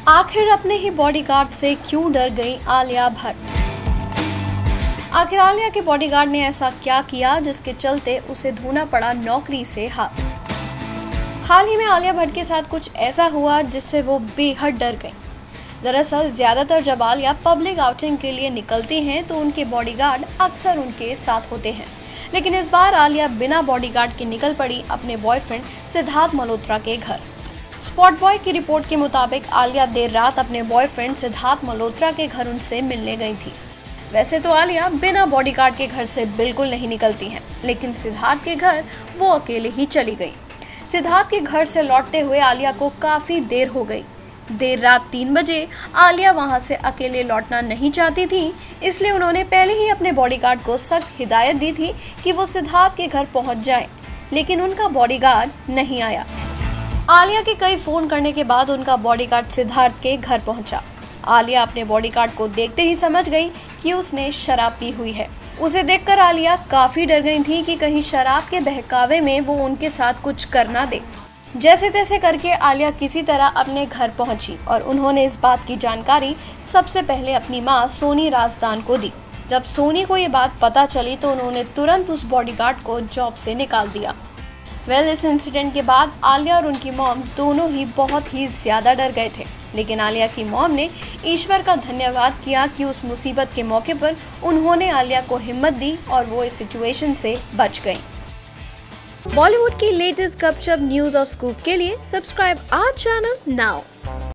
आखिर अपने ही बॉडीगार्ड से क्यों डर गई आलिया भट्ट? आखिर आलिया के बॉडीगार्ड ने ऐसा क्या किया जिसके चलते उसे धोना पड़ा नौकरी से हाथ? हाल ही में आलिया भट्ट के साथ कुछ ऐसा हुआ जिससे वो बेहद डर गई। दरअसल ज्यादातर जब आलिया पब्लिक आउटिंग के लिए निकलती हैं तो उनके बॉडीगार्ड अक्सर उनके साथ होते हैं, लेकिन इस बार आलिया बिना बॉडीगार्ड के निकल पड़ी अपने बॉयफ्रेंड सिद्धार्थ मल्होत्रा के घर। स्पॉट बॉय की रिपोर्ट के मुताबिक आलिया देर रात अपने बॉयफ्रेंड सिद्धार्थ मल्होत्रा के घर उनसे मिलने गई थी। वैसे तो आलिया बिना बॉडीगार्ड के घर से बिल्कुल नहीं निकलती हैं, लेकिन सिद्धार्थ के घर वो अकेले ही चली गई। सिद्धार्थ के घर से लौटते हुए आलिया को काफी देर हो गई। देर रात 3 बजे आलिया वहां से अकेले लौटना नहीं चाहती थी, इसलिए उन्होंने पहले ही अपने बॉडीगार्ड को सख्त हिदायत दी थी कि वो सिद्धार्थ के घर पहुंच जाए, लेकिन उनका बॉडीगार्ड नहीं आया। आलिया के कई फोन करने के बाद उनका बॉडीगार्ड सिद्धार्थ के घर पहुंचा। आलिया अपने बॉडीगार्ड को देखते ही समझ गई कि उसने शराब पी हुई है। उसे देखकर आलिया काफी डर गई थी कि कहीं शराब के बहकावे में वो उनके साथ कुछ कर ना दे। जैसे तैसे करके आलिया किसी तरह अपने घर पहुंची और उन्होंने इस बात की जानकारी सबसे पहले अपनी मां सोनी राजदान को दी। जब सोनी को ये बात पता चली तो उन्होंने तुरंत उस बॉडीगार्ड को जॉब से निकाल दिया। इस इंसिडेंट के बाद आलिया और उनकी मॉम दोनों ही बहुत ही ज्यादा डर गए थे, लेकिन आलिया की मॉम ने ईश्वर का धन्यवाद किया कि उस मुसीबत के मौके पर उन्होंने आलिया को हिम्मत दी और वो इस सिचुएशन से बच गई। बॉलीवुड की लेटेस्ट गपशप न्यूज और स्कूप के लिए सब्सक्राइब आवर चैनल नाउ।